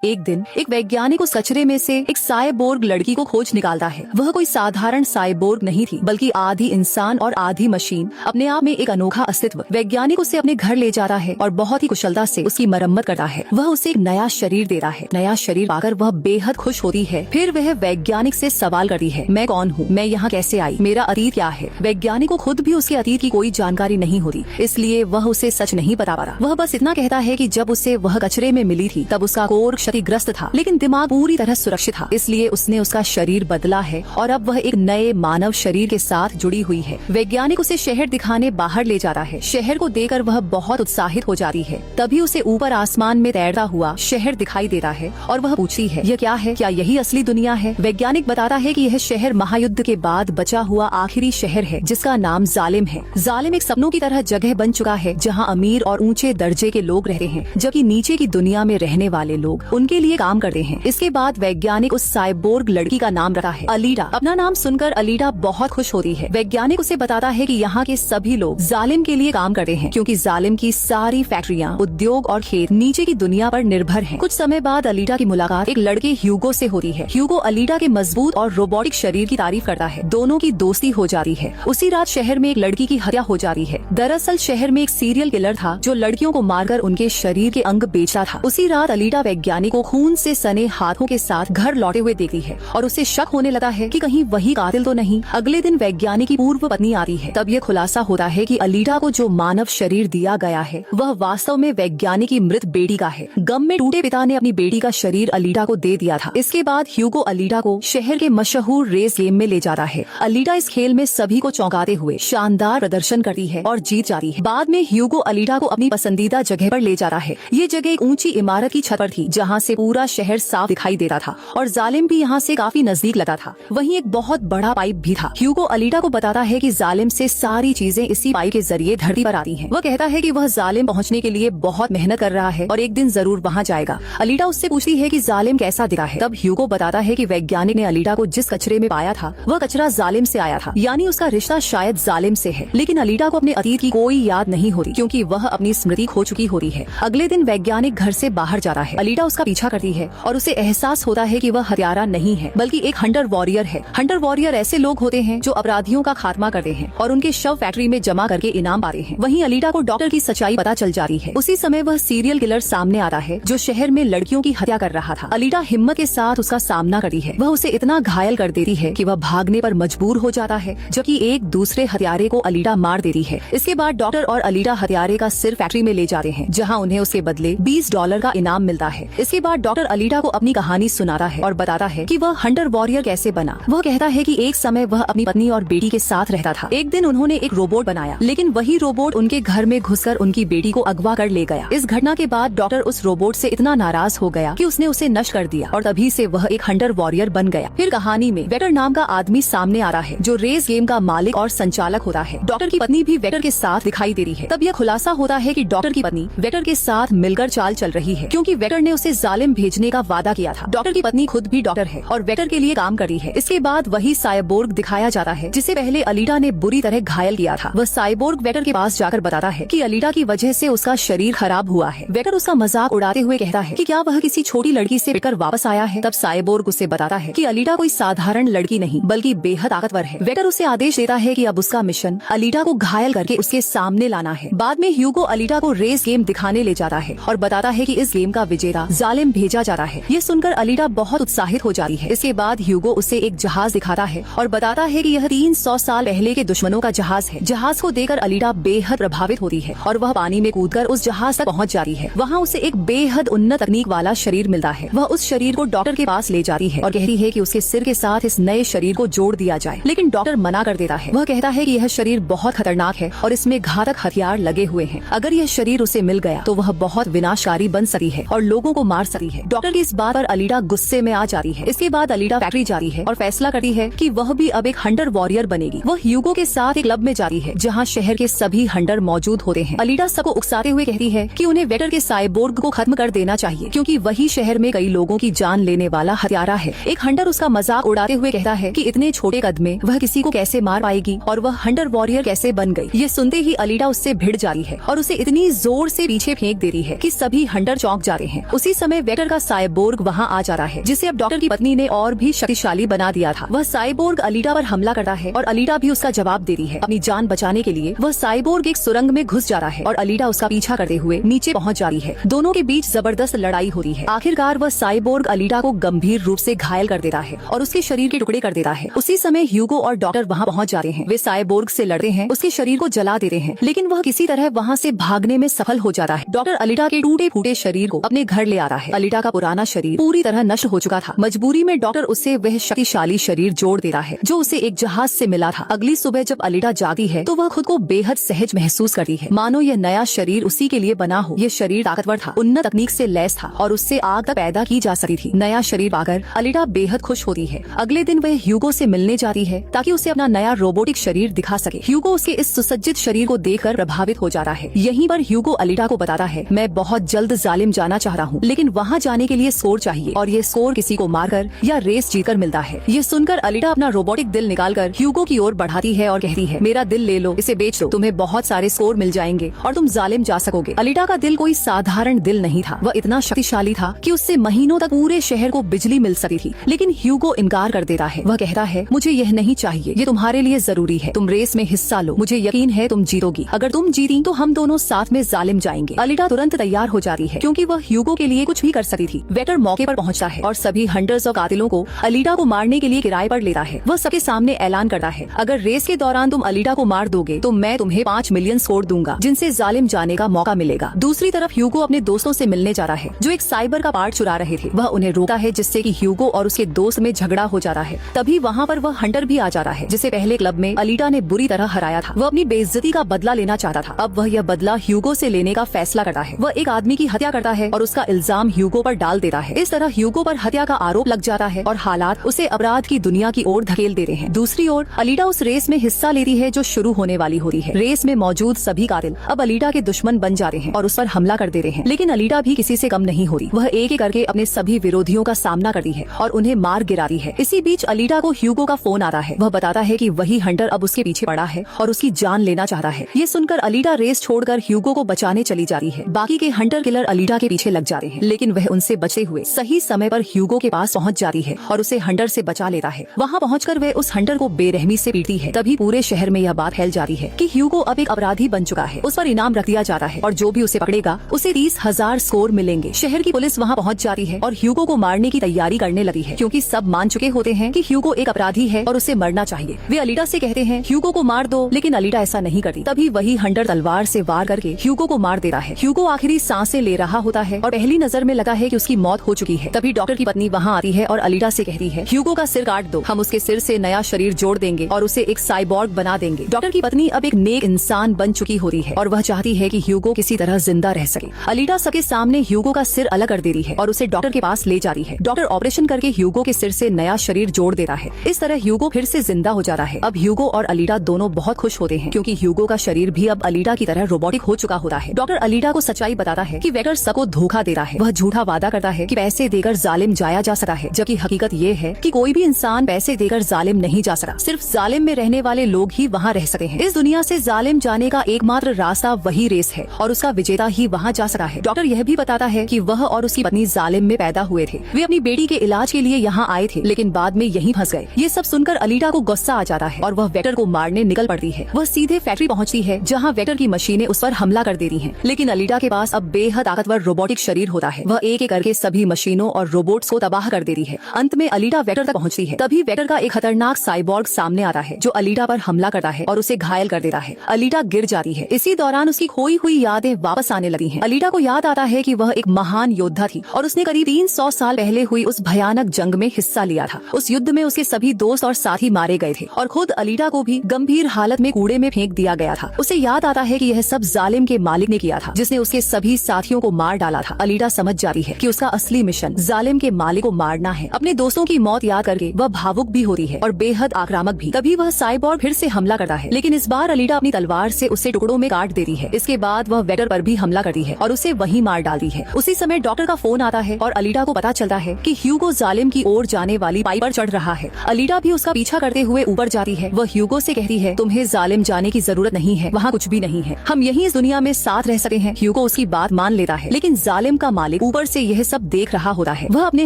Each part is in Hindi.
एक दिन एक वैज्ञानिक उस कचरे में से एक साइबोर्ग लड़की को खोज निकालता है। वह कोई साधारण साइबोर्ग नहीं थी, बल्कि आधी इंसान और आधी मशीन, अपने आप में एक अनोखा अस्तित्व। वैज्ञानिक उसे अपने घर ले जाता है और बहुत ही कुशलता से उसकी मरम्मत करता है। वह उसे एक नया शरीर देता है। नया शरीर पाकर वह बेहद खुश होती है। फिर वह वैज्ञानिक से सवाल करती है, मैं कौन हूँ, मैं यहाँ कैसे आई, मेरा अतीत क्या है। वैज्ञानिक को खुद भी उसके अतीत की कोई जानकारी नहीं होती, इसलिए वह उसे सच नहीं बता पा रहा। वह बस इतना कहता है कि जब उसे वह कचरे में मिली थी तब उसका कोर क्षतिग्रस्त था, लेकिन दिमाग पूरी तरह सुरक्षित था, इसलिए उसने उसका शरीर बदला है और अब वह एक नए मानव शरीर के साथ जुड़ी हुई है। वैज्ञानिक उसे शहर दिखाने बाहर ले जाता है। शहर को देखकर वह बहुत उत्साहित हो जाती है। तभी उसे ऊपर आसमान में तैरता हुआ शहर दिखाई देता है और वह पूछती है, यह क्या है, क्या यही असली दुनिया है। वैज्ञानिक बताता है कि यह शहर महायुद्ध के बाद बचा हुआ आखिरी शहर है, जिसका नाम जालिम है। जालिम एक सपनों की तरह जगह बन चुका है, जहाँ अमीर और ऊंचे दर्जे के लोग रहते हैं, जबकि नीचे की दुनिया में रहने वाले लोग उनके लिए काम करते हैं। इसके बाद वैज्ञानिक उस साइबोर्ग लड़की का नाम रखा है अलीडा। अपना नाम सुनकर अलीडा बहुत खुश होती है। वैज्ञानिक उसे बताता है कि यहाँ के सभी लोग जालिम के लिए काम करते हैं, क्योंकि जालिम की सारी फैक्ट्रियाँ, उद्योग और खेत नीचे की दुनिया पर निर्भर हैं। कुछ समय बाद अलीडा की मुलाकात एक लड़के ह्यूगो से होती है। ह्यूगो अलीडा के मजबूत और रोबोटिक शरीर की तारीफ करता है। दोनों की दोस्ती हो जाती है। उसी रात शहर में एक लड़की की हत्या हो जाती है। दरअसल शहर में एक सीरियल किलर था जो लड़कियों को मारकर उनके शरीर के अंग बेचता था। उसी रात अलीडा वैज्ञानिक को खून से सने हाथों के साथ घर लौटे हुए देखती है और उसे शक होने लगा है कि कहीं वही कातिल तो नहीं। अगले दिन वैज्ञानिक की पूर्व पत्नी आती है। तब यह खुलासा होता है कि अलीडा को जो मानव शरीर दिया गया है वह वास्तव में वैज्ञानिक की मृत बेटी का है। गम में टूटे पिता ने अपनी बेटी का शरीर अलीडा को दे दिया था। इसके बाद ह्यूगो अलीडा को शहर के मशहूर रेस गेम में ले जाता है। अलीडा इस खेल में सभी को चौंकाते हुए शानदार प्रदर्शन करती है और जीत जाती है। बाद में ह्यूगो अलीडा को अपनी पसंदीदा जगह पर ले जाता है। ये जगह एक ऊंची इमारत की छत पर थी, जहाँ से पूरा शहर साफ दिखाई देता था और जालिम भी यहाँ से काफी नजदीक लगा था। वहीं एक बहुत बड़ा पाइप भी था। ह्यूगो अलीडा को बताता है कि जालिम से सारी चीजें इसी पाइप के जरिए धरती पर आती हैं। वह कहता है कि वह जालिम पहुँचने के लिए बहुत मेहनत कर रहा है और एक दिन जरूर वहाँ जाएगा। अलीडा उससे पूछती है कि जालिम कैसा दिखा है। तब ह्यूगो बताता है कि वैज्ञानिक ने अलीडा को जिस कचरे में पाया था वह कचरा जालिम से आया था, यानी उसका रिश्ता शायद जालिम से है। लेकिन अलीडा को अपने अतीत की कोई याद नहीं होती, क्योंकि वह अपनी स्मृति खो चुकी होती है। अगले दिन वैज्ञानिक घर से बाहर जाता है। अलीडा उसका पीछा करती है और उसे एहसास होता है कि वह हत्यारा नहीं है, बल्कि एक हंटर वॉरियर है। हंटर वॉरियर ऐसे लोग होते हैं जो अपराधियों का खात्मा करते हैं और उनके शव फैक्ट्री में जमा करके इनाम पाते हैं। वहीं अलीडा को डॉक्टर की सच्चाई पता चल जाती है। उसी समय वह सीरियल किलर सामने आता है जो शहर में लड़कियों की हत्या कर रहा था। अलीडा हिम्मत के साथ उसका सामना करती है। वह उसे इतना घायल कर देती है कि वह भागने पर मजबूर हो जाता है, जबकि एक दूसरे हत्यारे को अलीडा मार देती है। इसके बाद डॉक्टर और अलीडा हत्यारे का सिर फैक्ट्री में ले जाते हैं, जहाँ उन्हें उसके बदले $20 का इनाम मिलता है। इसके बाद डॉक्टर अलीडा को अपनी कहानी सुनाता है और बताता है कि वह हंटर वॉरियर कैसे बना। वह कहता है कि एक समय वह अपनी पत्नी और बेटी के साथ रहता था। एक दिन उन्होंने एक रोबोट बनाया, लेकिन वही रोबोट उनके घर में घुसकर उनकी बेटी को अगवा कर ले गया। इस घटना के बाद डॉक्टर उस रोबोट से इतना नाराज हो गया कि उसने उसे नष्ट कर दिया और तभी से वह एक हंटर वॉरियर बन गया। फिर कहानी में वेक्टर नाम का आदमी सामने आ रहा है जो रेस गेम का मालिक और संचालक होता है। डॉक्टर की पत्नी भी वेक्टर के साथ दिखाई दे रही है। तब यह खुलासा होता है कि डॉक्टर की पत्नी वेक्टर के साथ मिलकर चाल चल रही है, क्योंकि वेक्टर ने उसे जालिम भेजने का वादा किया था। डॉक्टर की पत्नी खुद भी डॉक्टर है और वेक्टर के लिए काम करती है। इसके बाद वही साइबोर्ग दिखाया जाता है जिसे पहले अलीडा ने बुरी तरह घायल किया था। वह साइबोर्ग वेक्टर के पास जाकर बताता है कि अलीडा की वजह से उसका शरीर खराब हुआ है। वेक्टर उसका मजाक उड़ाते हुए कहता है कि क्या वह किसी छोटी लड़की से पिटकर वापस आया है। तब साइबोर्ग उसे बताता है कि अलीडा कोई साधारण लड़की नहीं, बल्कि बेहद ताकतवर है। वेक्टर उसे आदेश देता है कि अब उसका मिशन अलीडा को घायल करके उसके सामने लाना है। बाद में ह्यूगो अलीडा को रेस गेम दिखाने ले जाता है और बताता है कि इस गेम का विजेता जालिम भेजा जाता है। ये सुनकर अलीडा बहुत उत्साहित हो जाती है। इसके बाद ह्यूगो उसे एक जहाज दिखाता है और बताता है कि यह 300 साल पहले के दुश्मनों का जहाज है। जहाज को देखकर अलीडा बेहद प्रभावित होती है और वह पानी में कूदकर उस जहाज तक पहुंच जाती है। वहाँ उसे एक बेहद उन्नत तकनीक वाला शरीर मिलता है। वह उस शरीर को डॉक्टर के पास ले जाती है और कहती है कि उसके सिर के साथ इस नए शरीर को जोड़ दिया जाए, लेकिन डॉक्टर मना कर देता है। वह कहता है कि यह शरीर बहुत खतरनाक है और इसमें घातक हथियार लगे हुए हैं। अगर यह शरीर उसे मिल गया तो वह बहुत विनाशकारी बन सकती है और लोगों को मार सकती है। डॉक्टर की इस बात पर अलीडा गुस्से में आ जाती है। इसके बाद अलीडा फैक्ट्री जाती है और फैसला करती है कि वह भी अब एक हंटर वॉरियर बनेगी। वह ह्यूगो के साथ एक क्लब में जाती है जहाँ शहर के सभी हंटर मौजूद होते हैं। अलीडा सबको उकसाते हुए कहती है कि उन्हें वेक्टर के साइबोर्ग को खत्म कर देना चाहिए, क्योंकि वही शहर में कई लोगों की जान लेने वाला हत्यारा है। एक हंटर उसका मजाक उड़ाते हुए कहता है कि इतने छोटे कद में वह किसी को कैसे मार पाएगी और वह हंटर वॉरियर कैसे बन गई। ये सुनते ही अलीडा उससे भिड़ जाती है और उसे इतनी जोर से पीछे फेंक देती है कि सभी हंटर चौंक जाते हैं। उसी समय समय वेक्टर का साइबोर्ग वहाँ आ जाता है, जिसे अब डॉक्टर की पत्नी ने और भी शक्तिशाली बना दिया था। वह साइबोर्ग अलीटा पर हमला करता है और अलीटा भी उसका जवाब देती है। अपनी जान बचाने के लिए वह साइबोर्ग एक सुरंग में घुस जाता है और अलीटा उसका पीछा करते हुए नीचे पहुँच जाती है। दोनों के बीच जबरदस्त लड़ाई होती है। आखिरकार वह साइबोर्ग अलीटा को गंभीर रूप से घायल कर देता है और उसके शरीर के टुकड़े कर देता है। उसी समय ह्यूगो और डॉक्टर वहाँ पहुँच जाते हैं। वे साइबोर्ग से लड़ते हैं, उसके शरीर को जला देते हैं, लेकिन वह किसी तरह वहाँ से भागने में सफल हो जाता है। डॉक्टर अलीटा के टूटे फूटे शरीर को अपने घर ले आता है। अलीटा का पुराना शरीर पूरी तरह नष्ट हो चुका था। मजबूरी में डॉक्टर उससे वह शक्तिशाली शरीर जोड़ देता है जो उसे एक जहाज से मिला था। अगली सुबह जब अलीटा जाती है तो वह खुद को बेहद सहज महसूस करती है, मानो यह नया शरीर उसी के लिए बना हो। यह शरीर ताकतवर था, उन्नत तकनीक से लैस था और उससे आग तक पैदा की जा सकती थी। नया शरीर पाकर अलीटा बेहद खुश होती है। अगले दिन वह ह्यूगो से मिलने जाती है ताकि उसे अपना नया रोबोटिक शरीर दिखा सके। ह्यूगो उसके इस सुसज्जित शरीर को देखकर प्रभावित हो जाता है। यहीं पर ह्यूगो अलीटा को बताता है, मैं बहुत जल्द जालिम जाना चाह रहा हूँ, लेकिन वहाँ जाने के लिए स्कोर चाहिए और ये स्कोर किसी को मारकर या रेस जीतकर मिलता है। ये सुनकर अलीटा अपना रोबोटिक दिल निकालकर ह्यूगो की ओर बढ़ाती है और कहती है, मेरा दिल ले लो, इसे बेच दो, तुम्हें बहुत सारे स्कोर मिल जाएंगे और तुम जालिम जा सकोगे। अलीटा का दिल कोई साधारण दिल नहीं था, वह इतना शक्तिशाली था कि उससे महीनों तक पूरे शहर को बिजली मिल सकती थी। लेकिन ह्यूगो इनकार कर देता है। वह कहता है, मुझे यह नहीं चाहिए, ये तुम्हारे लिए जरूरी है, तुम रेस में हिस्सा लो, मुझे यकीन है तुम जीतोगी। अगर तुम जीती तो हम दोनों साथ में जालिम जाएंगे। अलीटा तुरंत तैयार हो जाती है क्योंकि वह ह्यूगो के लिए कुछ भी कर सकती थी। वेक्टर मौके पर पहुंचता है और सभी हंटर्स और कातिलों को अलीटा को मारने के लिए किराए पर लेता है। वह सबके सामने ऐलान करता है, अगर रेस के दौरान तुम अलीटा को मार दोगे तो मैं तुम्हें 5 मिलियन स्कोर दूंगा, जिनसे जालिम जाने का मौका मिलेगा। दूसरी तरफ ह्यूगो अपने दोस्तों से मिलने जाता है जो एक साइबर का पार्ट चुरा रहे थे। वह उन्हें रोकता है जिससे कि ह्यूगो और उसके दोस्त में झगड़ा हो जाता है। तभी वहाँ पर वह हंटर भी आ जाता है जिसे पहले क्लब में अलीटा ने बुरी तरह हराया था। वह अपनी बेइज्जती का बदला लेना चाहता था। अब वह यह बदला ह्यूगो से लेने का फैसला करता है। वह एक आदमी की हत्या करता है और उसका इल्जाम ह्यूगो पर डाल देता है। इस तरह ह्यूगो पर हत्या का आरोप लग जाता है और हालात उसे अपराध की दुनिया की ओर धकेल देते हैं। दूसरी ओर अलीटा उस रेस में हिस्सा लेती है जो शुरू होने वाली होती है। रेस में मौजूद सभी कातिल अब अलीटा के दुश्मन बन जाते हैं और उस पर हमला कर देते हैं, लेकिन अलीटा भी किसी से कम नहीं होती। वह एक एक करके अपने सभी विरोधियों का सामना करती है और उन्हें मार गिराती है। इसी बीच अलीटा को ह्यूगो का फोन आता है। वह बताता है कि वही हंटर अब उसके पीछे पड़ा है और उसकी जान लेना चाहता है। ये सुनकर अलीटा रेस छोड़कर ह्यूगो को बचाने चली जाती है। बाकी के हंटर किलर अलीटा के पीछे लग जाते हैं, लेकिन वह उनसे बचे हुए सही समय पर ह्यूगो के पास पहुंच जाती है और उसे हंटर से बचा लेता है। वहां पहुंचकर वह उस हंटर को बेरहमी से पीटती है। तभी पूरे शहर में यह बात फैल जाती है कि ह्यूगो अब एक अपराधी बन चुका है। उस पर इनाम रख दिया जाता है और जो भी उसे पकड़ेगा उसे 30,000 स्कोर मिलेंगे। शहर की पुलिस वहां पहुंच जाती है और ह्यूगो को मारने की तैयारी करने लगी है, क्योंकि सब मान चुके होते हैं कि ह्यूगो एक अपराधी है और उसे मरना चाहिए। वे अलीटा से कहते हैं, ह्यूगो को मार दो, लेकिन अलीटा ऐसा नहीं करती। तभी वही हंटर तलवार से वार करके ह्यूगो को मार देता है। ह्यूगो आखिरी सांसें ले रहा होता है और पहली नजर में लगा है कि उसकी मौत हो चुकी है। तभी डॉक्टर की पत्नी वहाँ आती है और अलीटा से कहती है, ह्यूगो का सिर काट दो, हम उसके सिर से नया शरीर जोड़ देंगे और उसे एक साइबोर्ग बना देंगे। डॉक्टर की पत्नी अब एक नेक इंसान बन चुकी होती है और वह चाहती है कि ह्यूगो किसी तरह जिंदा रह सके। अलीटा सबके सामने ह्यूगो का सिर अलग कर देती है और उसे डॉक्टर के पास ले जाती है। डॉक्टर ऑपरेशन करके ह्यूगो के सिर से नया शरीर जोड़ देता है। इस तरह ह्यूगो फिर से जिंदा हो जाता है। अब ह्यूगो और अलीटा दोनों बहुत खुश होते हैं क्योंकि ह्यूगो का शरीर भी अब अलीटा की तरह रोबोटिक हो चुका होता है। डॉक्टर अलीटा को सच्चाई बताता है कि वेक्टर सबको धोखा देता है। वह झूठा वादा करता है कि पैसे देकर जालिम जाया जा सकता है, जबकि हकीकत ये है कि कोई भी इंसान पैसे देकर जालिम नहीं जा सकता। सिर्फ जालिम में रहने वाले लोग ही वहाँ रह सकते हैं। इस दुनिया से जालिम जाने का एकमात्र रास्ता वही रेस है और उसका विजेता ही वहाँ जा सकता है। डॉक्टर यह भी बताता है कि वह और उसकी पत्नी जालिम में पैदा हुए थे। वे अपनी बेटी के इलाज के लिए यहाँ आए थे, लेकिन बाद में यहीं फंस गए। ये सब सुनकर अलीटा को गुस्सा आ जाता है और वह वेक्टर को मारने निकल पड़ती है। वह सीधे फैक्ट्री पहुँचती है जहाँ वेक्टर की मशीनें उस पर हमला कर देती हैं। लेकिन अलीटा के पास अब बेहद ताकतवर रोबोटिक शरीर होता है। वह एक एक करके सभी मशीनों और रोबोट्स को तबाह कर देती है। अंत में अलीटा वेक्टर तक पहुँचती है। तभी वेक्टर का एक खतरनाक साइबोर्ग सामने आता है जो अलीटा पर हमला करता है और उसे घायल कर देता है। अलीटा गिर जाती है। इसी दौरान उसकी खोई हुई यादें वापस आने लगी हैं। अलीटा को याद आता है कि वह एक महान योद्धा थी और उसने करीब 300 साल पहले हुई उस भयानक जंग में हिस्सा लिया था। उस युद्ध में उसके सभी दोस्त और साथी मारे गए थे और खुद अलीटा को भी गंभीर हालत में कूड़े में फेंक दिया गया था। उसे याद आता है कि यह सब जालिम के मालिक ने किया था, जिसने उसके सभी साथियों को मार डाला था। अलीटा समझ जाती है कि उसका असली मिशन जालिम के मालिक को मारना है। अपने दोस्तों की मौत याद करके वह भावुक भी होती है और बेहद आक्रामक भी। तभी वह साइबोर्ग फिर से हमला करता है, लेकिन इस बार अलीटा अपनी तलवार से उसे टुकड़ों में काट देती है। इसके बाद वह वेक्टर पर भी हमला करती है और उसे वहीं मार डालती है। उसी समय डॉक्टर का फोन आता है और अलीटा को पता चलता है कि ह्यूगो जालिम की ओर जाने वाली पाइप पर चढ़ रहा है। अलीटा भी उसका पीछा करते हुए ऊपर जाती है। वह ह्यूगो से कहती है, तुम्हें जालिम जाने की जरूरत नहीं है, वहाँ कुछ भी नहीं है, हम यहीं इस दुनिया में साथ रह सकते हैं। ह्यूगो उसकी बात मान लेता है, लेकिन जालिम का मालिक ऊपर से यह सब देख रहा होता है। वह अपने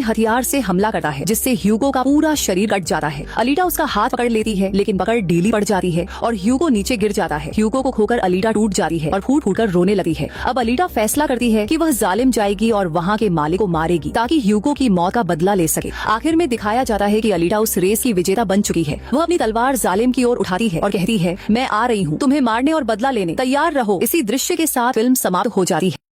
हथियार से हमला करता है जिससे ह्यूगो का पूरा शरीर कट जाता है। अलीटा उसका हाथ पकड़ लेती है लेकिन पकड़ ढीली पड़ जाती है और ह्यूगो नीचे गिर जाता है। ह्यूगो को खोकर अलीटा टूट जाती है और फूट फूट कर रोने लगती है। अब अलीटा फैसला करती है कि वह जालिम जाएगी और वहाँ के मालिक को मारेगी ताकि ह्यूगो की मौत का बदला ले सके। आखिर में दिखाया जाता है कि अलीटा उस रेस की विजेता बन चुकी है। वह अपनी तलवार जालिम की ओर उठाती है और कहती है, मैं आ रही हूँ, तुम्हें मारने और बदला लेने, तैयार रहो। इसी दृश्य के साथ फिल्म समाप्त हो जाती है।